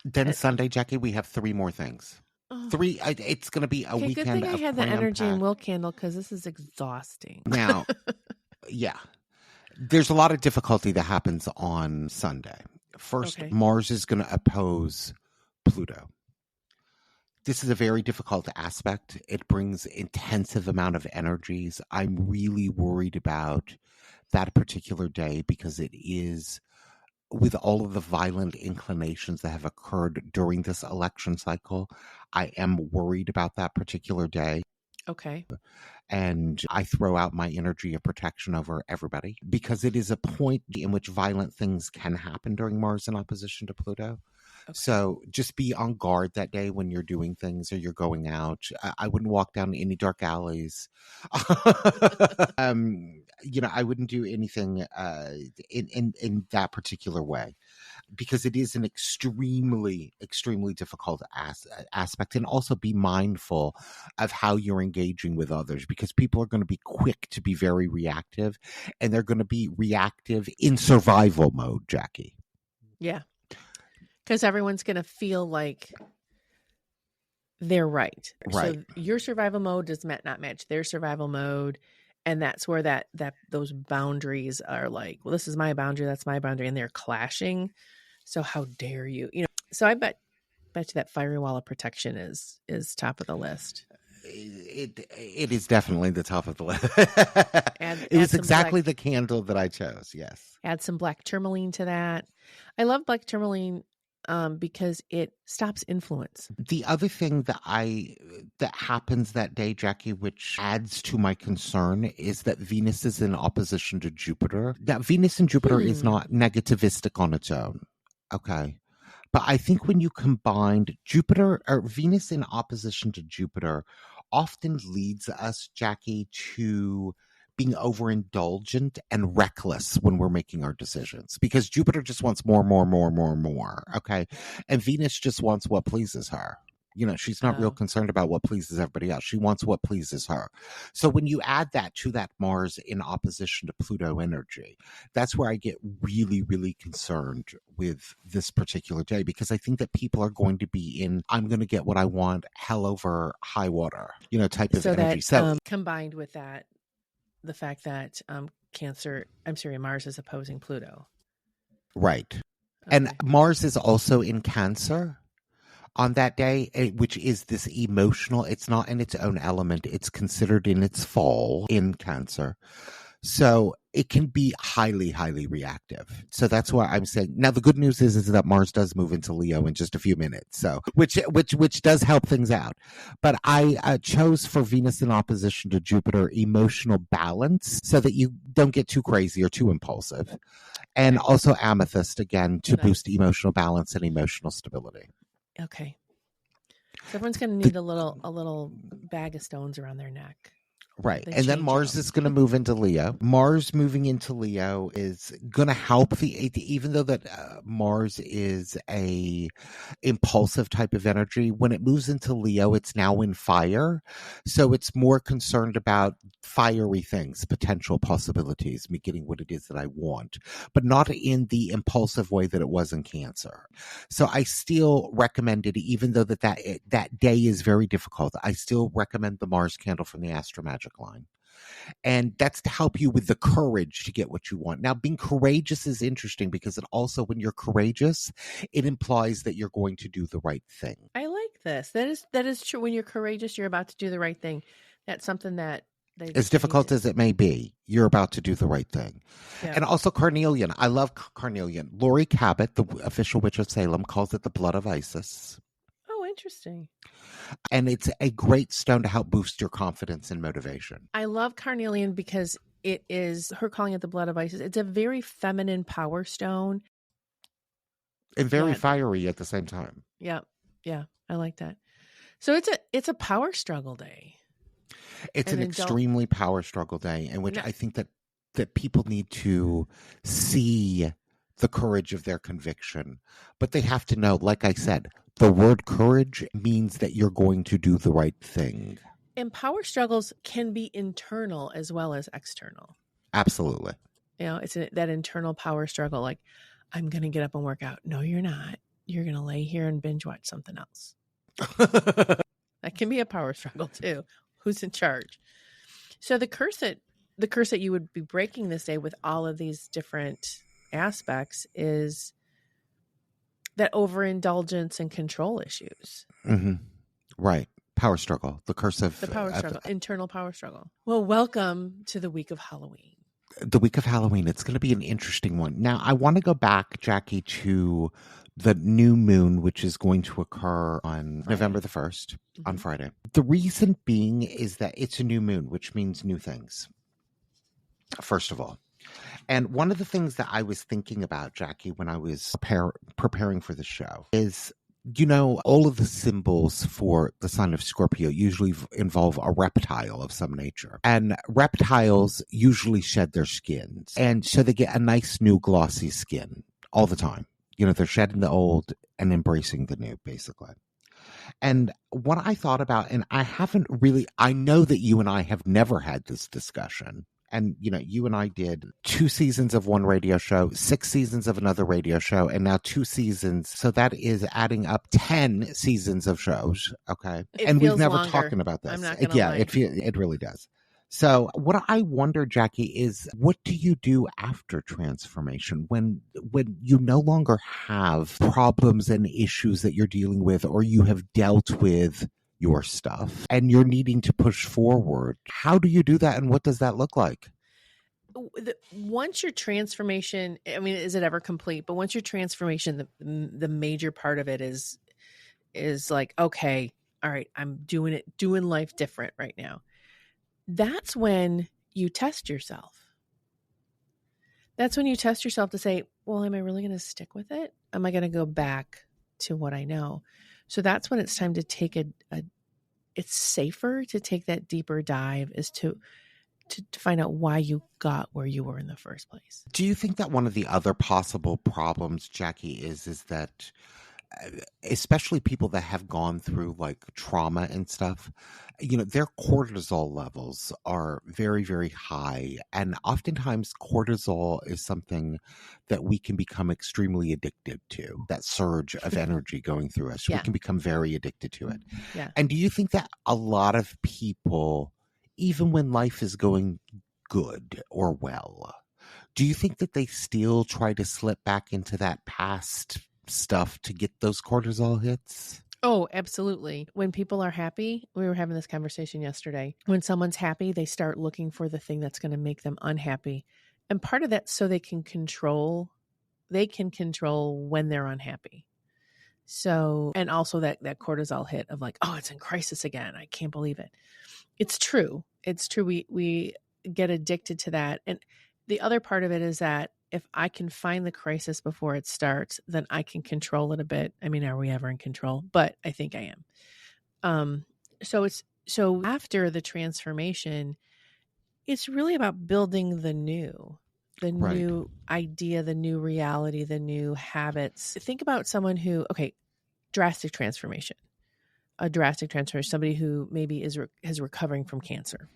Then Sunday, Jackie, we have 3 more things. 3. It's going to be a weekend. Good thing I had the energy and will candle because this is exhausting. Now, yeah, there's a lot of difficulty that happens on Sunday. First, Mars is going to oppose Pluto. This is a very difficult aspect. It brings intensive amount of energies. I'm really worried about that particular day because it is, with all of the violent inclinations that have occurred during this election cycle, I am worried about that particular day. Okay. And I throw out my energy of protection over everybody because it is a point in which violent things can happen during Mars in opposition to Pluto. Okay. So just be on guard that day when you're doing things or you're going out. I wouldn't walk down any dark alleys. I wouldn't do anything in that particular way because it is an extremely, extremely difficult aspect. And also be mindful of how you're engaging with others because people are going to be quick to be very reactive, and they're going to be reactive in survival mode, Jackie. Yeah. Because everyone's going to feel like they're right. Right. So your survival mode does not match their survival mode. And that's where that those boundaries are like, well, this is my boundary, that's my boundary, and they're clashing. So how dare you? So I bet you that fiery wall of protection is top of the list. It is definitely the top of the list. It was exactly the candle that I chose. Yes. Add some black tourmaline to that. I love black tourmaline because it stops influence. The other thing that happens that day, Jackie, which adds to my concern, is that Venus is in opposition to Jupiter. That Venus and Jupiter is not negativistic on its own. Okay. But I think when you combined Jupiter or Venus in opposition to Jupiter often leads us, Jackie, to being overindulgent and reckless when we're making our decisions, because Jupiter just wants more, more, more, more, more. Okay. And Venus just wants what pleases her. She's not real concerned about what pleases everybody else. She wants what pleases her. So when you add that to that Mars in opposition to Pluto energy, that's where I get really, really concerned with this particular day, because I think that people are going to be in, I'm going to get what I want, hell over high water, type of energy. So combined with that, the fact that Mars is opposing Pluto. Right. Okay. And Mars is also in Cancer on that day, which is this emotional, it's not in its own element. It's considered in its fall in Cancer. So it can be highly, highly reactive. So that's why I'm saying, now the good news is that Mars does move into Leo in just a few minutes. So, which does help things out. But I chose for Venus in opposition to Jupiter, emotional balance, so that you don't get too crazy or too impulsive. And also amethyst, again, to boost emotional balance and emotional stability. Okay. So everyone's going to need a little bag of stones around their neck. Right. And then Mars is going to move into Leo. Mars moving into Leo is going to help even though that Mars is a impulsive type of energy, when it moves into Leo, it's now in fire. So it's more concerned about fiery things, potential possibilities, me getting what it is that I want, but not in the impulsive way that it was in Cancer. So I still recommend it, even though that day is very difficult. I still recommend the Mars candle from the Astro Magic line. And that's to help you with the courage to get what you want. Now, being courageous is interesting, because it also, when you're courageous, it implies that you're going to do the right thing. I like this. That is true. When you're courageous, you're about to do the right thing. That's something that as difficult as it may be, you're about to do the right thing. Yeah. And also carnelian. I love carnelian. Laurie Cabot, the official witch of Salem, calls it the blood of Isis. Oh, interesting. And it's a great stone to help boost your confidence and motivation. I love carnelian because it is, her calling it the blood of Isis, it's a very feminine power stone. And very fiery at the same time. Yeah. Yeah. I like that. So it's a power struggle day. It's an extremely power struggle day, in which I think that people need to see the courage of their conviction. But they have to know, like I said, the word courage means that you're going to do the right thing. And power struggles can be internal as well as external. Absolutely. It's that internal power struggle. Like, I'm going to get up and work out. No, you're not. You're going to lay here and binge watch something else. That can be a power struggle too. Who's in charge? So the curse that you would be breaking this day with all of these different aspects is that overindulgence and control issues. Mm-hmm. Right. Power struggle. The curse of the power struggle, internal power struggle. Well, welcome to the week of Halloween. The week of Halloween. It's going to be an interesting one. Now, I want to go back, Jackie, to the new moon, which is going to occur on November the 1st, on Friday. The reason being is that it's a new moon, which means new things, first of all. And one of the things that I was thinking about, Jackie, when I was preparing for the show is, all of the symbols for the sign of Scorpio usually involve a reptile of some nature. And reptiles usually shed their skins. And so they get a nice new glossy skin all the time. They're shedding the old and embracing the new, basically. And what I thought about, and I know that you and I have never had this discussion. And, you and I did 2 seasons of one radio show, 6 seasons of another radio show, and now 2 seasons. So that is adding up 10 seasons of shows. Okay. And we've never talked about this. I'm not gonna lie. It really does. So what I wonder, Jackie, is what do you do after transformation when you no longer have problems and issues that you're dealing with, or you have dealt with your stuff and you're needing to push forward? How do you do that, and what does that look like? Once your transformation, is it ever complete? But once your transformation, the major part of it is like, okay, all right, I'm doing life different right now. That's when you test yourself. That's when you test yourself to say, well, am I really going to stick with it? Am I going to go back to what I know? So that's when it's time to take it's safer to take that deeper dive, is to to find out why you got where you were in the first place. Do you think that one of the other possible problems, Jackie, is that especially people that have gone through like trauma and stuff, their cortisol levels are very, very high. And oftentimes cortisol is something that we can become extremely addicted to, that surge of energy going through us. We Yeah. can become very addicted to it. Yeah. And do you think that a lot of people, even when life is going good or well, do you think that they still try to slip back into that past stuff to get those cortisol hits? Oh, absolutely. When people are happy, we were having this conversation yesterday. When someone's happy, they start looking for the thing that's going to make them unhappy. And part of that so they can control when they're unhappy. So, and also that cortisol hit of like, oh, it's in crisis again. I can't believe it. It's true. It's true. We get addicted to that. And the other part of it is that if I can find the crisis before it starts, then I can control it a bit. I mean, are we ever in control? But I think I am. So after the transformation, it's really about building the new idea, the new reality, the new habits. Think about someone who, drastic transformation, somebody who maybe is recovering from cancer.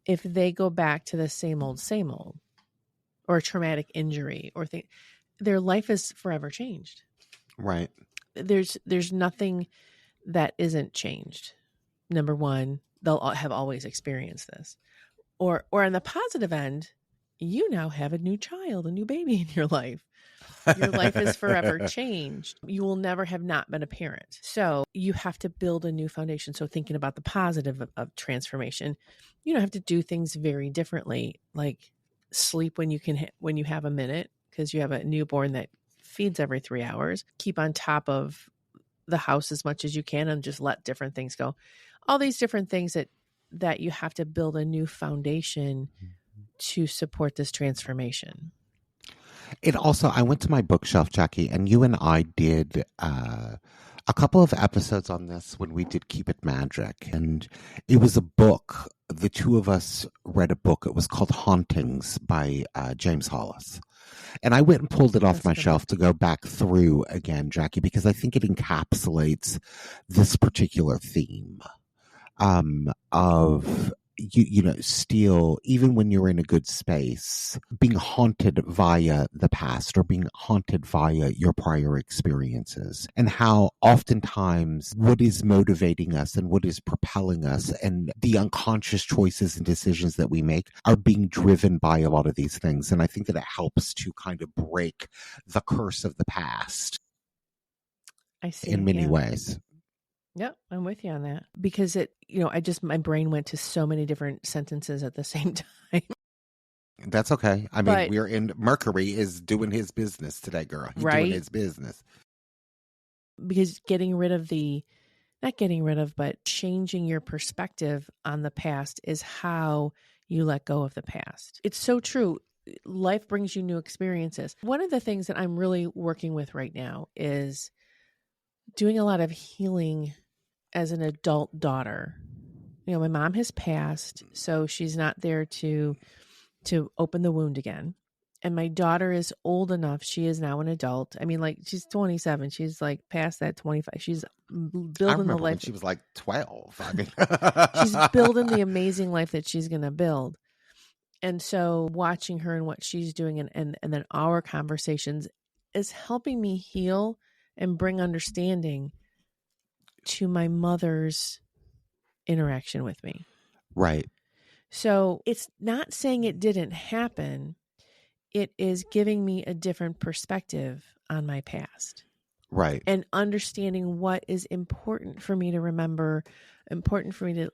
If they go back to the same old, or a traumatic injury or thing, their life is forever changed. Right. There's nothing that isn't changed. Number one, they'll have always experienced this. Or on the positive end, you now have a new child, a new baby in your life. Your life is forever changed. You will never have not been a parent. So you have to build a new foundation. So thinking about the positive of transformation, you have to do things very differently, like sleep when you have a minute, because you have a newborn that feeds every 3 hours. Keep on top of the house as much as you can and just let different things go. All these different things that you have to build a new foundation to support this transformation. It also, I went to my bookshelf, Jackie, and you and I did a couple of episodes on this when we did Keep It Magic. And it was a book. The two of us read a book. It was called Hauntings by James Hollis. And I went and pulled it off my shelf to go back through again, Jackie, because I think it encapsulates this particular theme of still, even when you're in a good space, being haunted via the past or being haunted via your prior experiences, and how oftentimes what is motivating us and what is propelling us and the unconscious choices and decisions that we make are being driven by a lot of these things. And I think that it helps to kind of break the curse of the past. I see. In many ways. Yep, I'm with you on that, because my brain went to so many different sentences at the same time. That's okay. I mean, Mercury is doing his business today, girl. He's doing his business. Because but changing your perspective on the past is how you let go of the past. It's so true. Life brings you new experiences. One of the things that I'm really working with right now is doing a lot of healing as an adult daughter. My mom has passed, so she's not there to open the wound again. And my daughter is old enough. She is now an adult. I mean, like, she's 27. She's like past that 25. She's building the life. When she was like 12. I mean, she's building the amazing life that she's going to build. And so watching her and what she's doing and then our conversations is helping me heal and bring understanding to my mother's interaction with me. Right. So it's not saying it didn't happen. It is giving me a different perspective on my past. Right. And understanding what is important for me to remember, important for me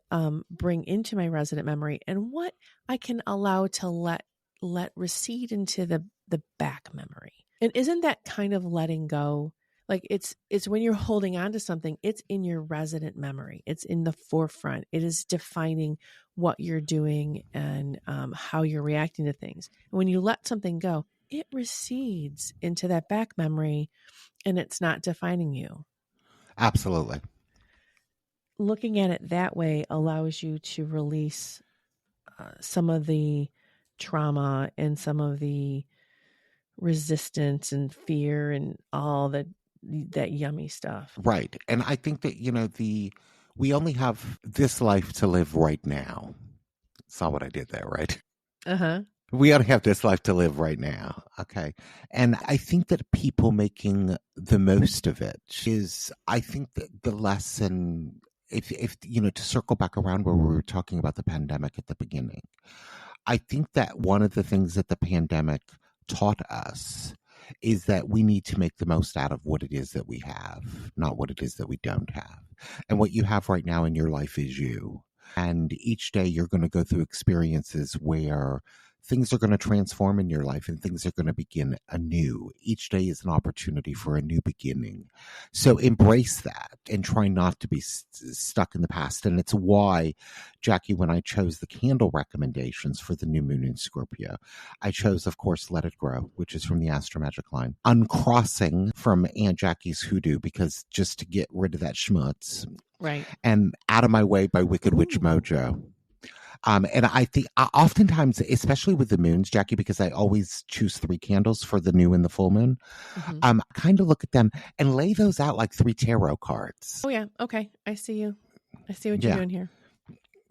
to bring into my resident memory, and what I can allow to let recede into the back memory. And isn't that kind of letting go? Like it's when you're holding on to something, it's in your resident memory. It's in the forefront. It is defining what you're doing and how you're reacting to things. And when you let something go, it recedes into that back memory and it's not defining you. Absolutely. Looking at it that way allows you to release some of the trauma and some of the resistance and fear and all that yummy stuff. Right. And I think that, we only have this life to live right now. Saw what I did there, right? Uh-huh. We only have this life to live right now. Okay. And I think that people making the most of it is, I think that the lesson, if to circle back around where we were talking about the pandemic at the beginning, I think that one of the things that the pandemic taught us is that we need to make the most out of what it is that we have, not what it is that we don't have. And what you have right now in your life is you. And each day you're going to go through experiences where things are going to transform in your life and things are going to begin anew. Each day is an opportunity for a new beginning. So embrace that and try not to be stuck in the past. And it's why, Jacki, when I chose the candle recommendations for the new moon in Scorpio, I chose, of course, Let It Grow, which is from the Astro Magic line. Uncrossing from Aunt Jackie's Hoodoo, because just to get rid of that schmutz. Right. And Out of My Way by Wicked Witch Mojo. And I think oftentimes, especially with the moons, Jacki, because I always choose 3 candles for the new and the full moon, kind of look at them and lay those out like 3 tarot cards. Oh, yeah. Okay. I see you. I see what you're doing here.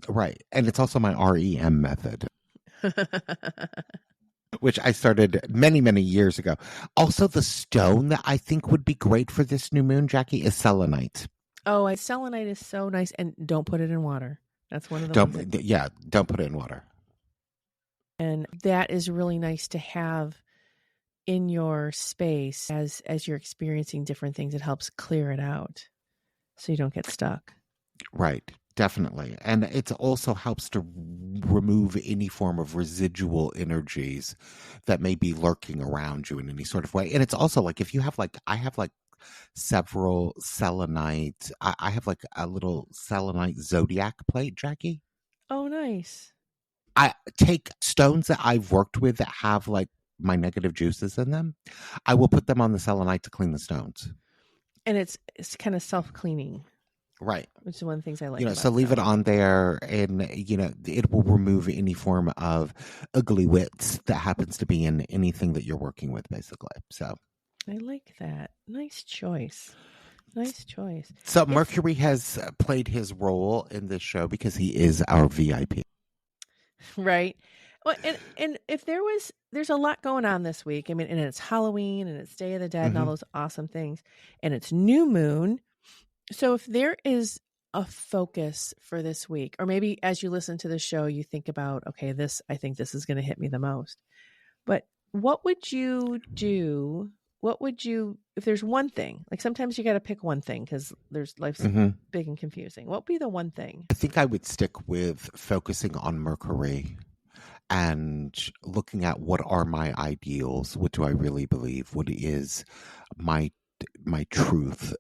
Right. And it's also my REM method, which I started many, many years ago. Also, the stone that I think would be great for this new moon, Jacki, is selenite. Oh, selenite is so nice. And don't put it in water. That's one of the don't put it in water. And that is really nice to have in your space as you're experiencing different things. It helps clear it out so you don't get stuck. Right. Definitely. And it also helps to remove any form of residual energies that may be lurking around you in any sort of way. And it's also like, if you have I have several selenite. I have a little selenite zodiac plate, Jacki. Oh, nice. I take stones that I've worked with that have my negative juices in them. I will put them on the selenite to clean the stones. And it's kind of self-cleaning. Right. Which is one of the things I like. So leave it on there and, it will remove any form of ugly wits that happens to be in anything that you're working with, basically. So I like that. Nice choice. Nice choice. So Mercury has played his role in this show because he is our VIP. Right. Well, and if there's a lot going on this week. I mean, and it's Halloween and it's Day of the Dead and all those awesome things. And it's new moon. So if there is a focus for this week, or maybe as you listen to the show, you think about, okay, I think this is going to hit me the most. But what would you do? If there's one thing, sometimes you got to pick one thing because life's big and confusing. What would be the one thing? I think I would stick with focusing on Mercury and looking at what are my ideals? What do I really believe? What is my truth?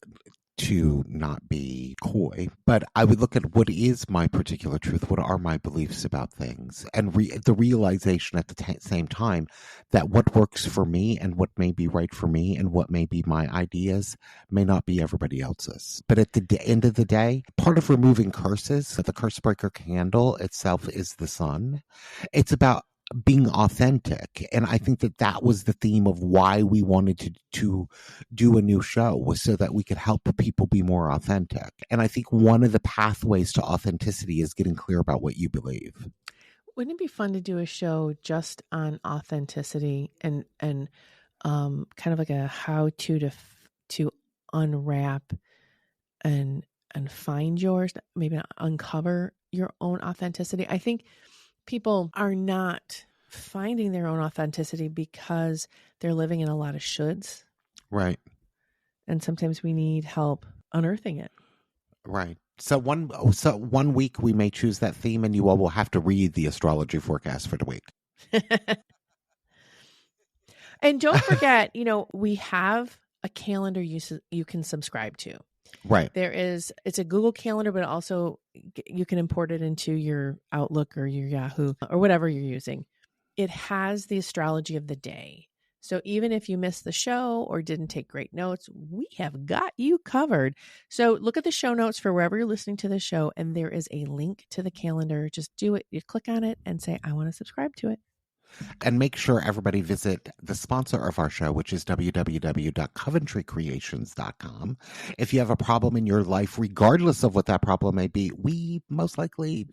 To not be coy, but I would look at what is my particular truth, what are my beliefs about things, and the realization at the same time that what works for me and what may be right for me and what may be my ideas may not be everybody else's. But at the end of the day, part of removing curses, the curse breaker candle itself is the sun. It's about being authentic. And I think that was the theme of why we wanted to do a new show, was so that we could help people be more authentic. And I think one of the pathways to authenticity is getting clear about what you believe. Wouldn't it be fun to do a show just on authenticity and kind of like a how to unwrap and find yours, maybe uncover your own authenticity? I think people are not finding their own authenticity because they're living in a lot of shoulds. Right. And sometimes we need help unearthing it. Right. So one week we may choose that theme and you all will have to read the astrology forecast for the week. And don't forget, we have a calendar you can subscribe to. Right. It's a Google Calendar, but also you can import it into your Outlook or your Yahoo or whatever you're using. It has the astrology of the day. So even if you missed the show or didn't take great notes, we have got you covered. So look at the show notes for wherever you're listening to the show, and there is a link to the calendar. Just do it. You click on it and say, I want to subscribe to it. And make sure everybody visit the sponsor of our show, which is www.coventrycreations.com. If you have a problem in your life, regardless of what that problem may be, we most likely,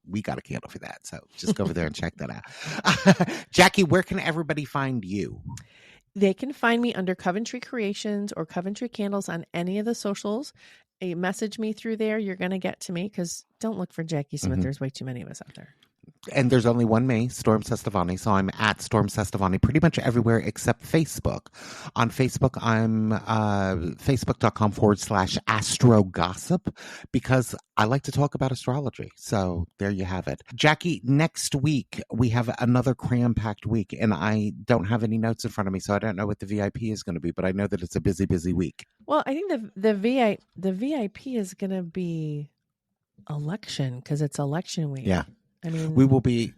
we got a candle for that. So just go over there and check that out. Jacki, where can everybody find you? They can find me under Coventry Creations or Coventry Candles on any of the socials. You message me through there. You're going to get to me, because don't look for Jacki Smith. There's way too many of us out there. And there's only one me, Storm Cestavani. So I'm at Storm Cestavani pretty much everywhere except Facebook. On Facebook, I'm facebook.com/Astro Gossip, because I like to talk about astrology. So there you have it. Jacki, next week we have another cram-packed week, and I don't have any notes in front of me, so I don't know what the VIP is going to be, but I know that it's a busy, busy week. Well, I think the VIP is going to be election, because it's election week. Yeah. I mean, we will be,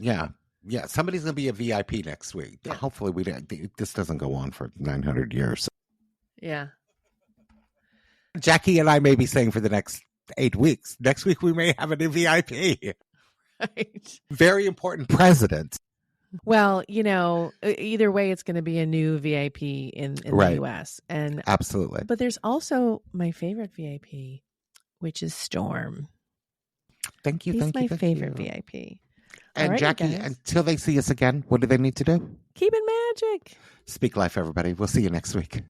somebody's going to be a VIP next week. Yeah. Hopefully this doesn't go on for 900 years. Yeah. Jacki and I may be saying for the next 8 weeks. Next week we may have a new VIP. Right. Very important president. Well, either way, it's going to be a new VIP in Right. the U.S. And absolutely. But there's also my favorite VIP, which is Storm. Thank you. He's my favorite VIP. And right, Jacki, until they see us again, what do they need to do? Keep it magic. Speak life, everybody. We'll see you next week.